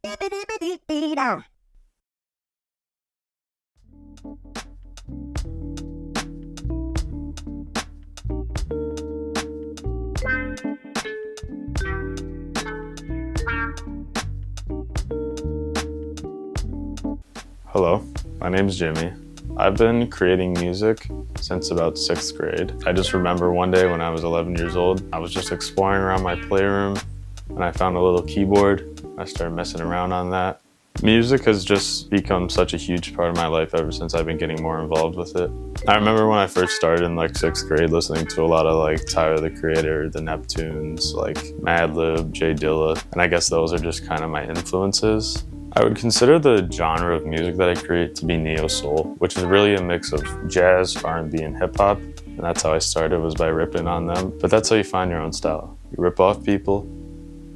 Hello, my name's Jimmy. I've been creating music since about 6th grade. I just remember one day when I was 11 years old, I was just exploring around my playroom and I found a little keyboard. I started messing around on that. Music has just become such a huge part of my life ever since I've been getting more involved with it. I remember when I first started in like 6th grade listening to a lot of like Tyler the Creator, the Neptunes, like Madlib, Jay Dilla, and I guess those are just kind of my influences. I would consider the genre of music that I create to be neo-soul, which is really a mix of jazz, R&B, and hip-hop. And that's how I started, was by ripping on them. But that's how you find your own style. You rip off people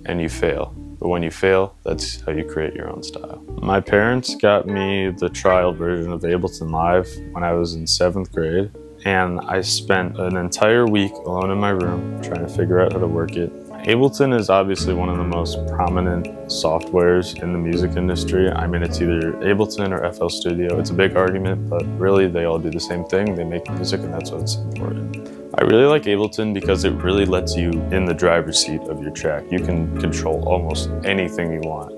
and you fail. But when you fail, that's how you create your own style. My parents got me the trial version of Ableton Live when I was in 7th grade. And I spent an entire week alone in my room trying to figure out how to work it. Ableton is obviously one of the most prominent softwares in the music industry. I mean, it's either Ableton or FL Studio. It's a big argument, but really they all do the same thing. They make music and that's what's important. I really like Ableton because it really lets you in the driver's seat of your track. You can control almost anything you want,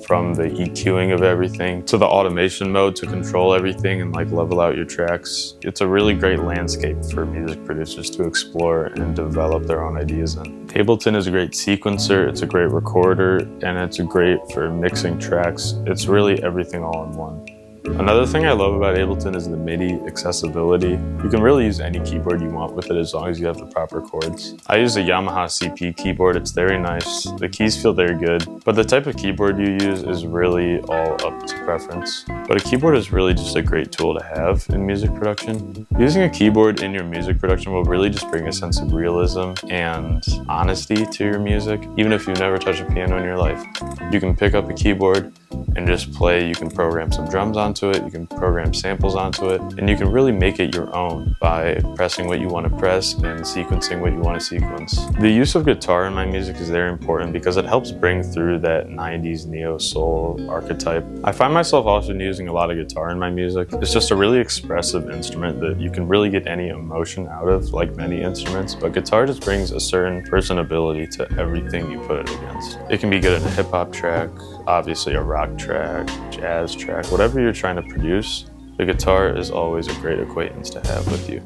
from the EQing of everything to the automation mode to control everything and like level out your tracks. It's a really great landscape for music producers to explore and develop their own ideas in. Ableton is a great sequencer, it's a great recorder, and it's great for mixing tracks. It's really everything all in one. Another thing I love about Ableton is the MIDI accessibility. You can really use any keyboard you want with it as long as you have the proper chords. I use a Yamaha CP keyboard. It's very nice. The keys feel very good, but the type of keyboard you use is really all up to preference. But a keyboard is really just a great tool to have in music production. Using a keyboard in your music production will really just bring a sense of realism and honesty to your music. Even if you've never touched a piano in your life, you can pick up a keyboard and just play. You can program some drums onto it, you can program samples onto it, and you can really make it your own by pressing what you want to press and sequencing what you want to sequence. The use of guitar in my music is very important because it helps bring through that 90s neo-soul archetype. I find myself often using a lot of guitar in my music. It's just a really expressive instrument that you can really get any emotion out of, like many instruments, but guitar just brings a certain personability to everything you put it against. It can be good in a hip-hop track, obviously a rock track, jazz track, whatever you're trying to produce, the guitar is always a great acquaintance to have with you.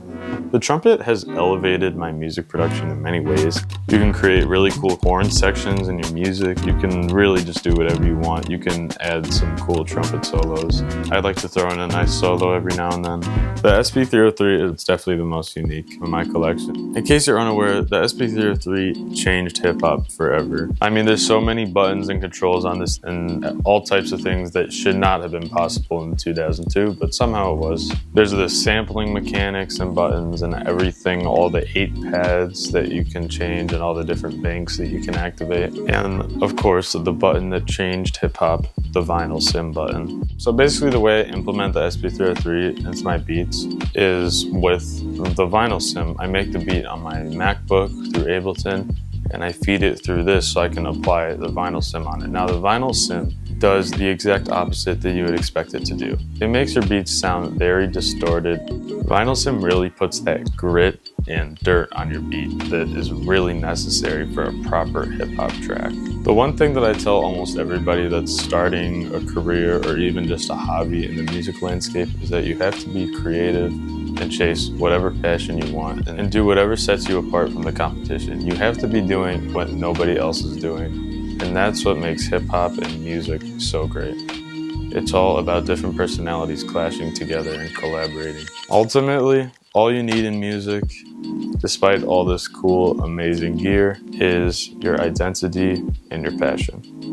The trumpet has elevated my music production in many ways. You can create really cool horn sections in your music. You can really just do whatever you want. You can add some cool trumpet solos. I'd like to throw in a nice solo every now and then. The SP303 is definitely the most unique in my collection. In case you're unaware, the SP303 changed hip-hop forever. I mean, there's so many buttons and controls on this and all types of things that should not have been possible in 2002, but somehow it was. There's the sampling mechanics and buttons and everything, all the 8 pads that you can change and all the different banks that you can activate. And of course, the button that changed hip-hop, the vinyl sim button. So basically the way I implement the SP303 into my beats is with the vinyl sim. I make the beat on my MacBook through Ableton and I feed it through this so I can apply the vinyl sim on it. Now the vinyl sim does the exact opposite that you would expect it to do. It makes your beats sound very distorted. Vinyl sim really puts that grit and dirt on your beat that is really necessary for a proper hip-hop track. The one thing that I tell almost everybody that's starting a career or even just a hobby in the music landscape is that you have to be creative and chase whatever passion you want and do whatever sets you apart from the competition. You have to be doing what nobody else is doing, and that's what makes hip-hop and music so great. It's all about different personalities clashing together and collaborating. Ultimately, all you need in music, despite all this cool, amazing gear, is your identity and your passion.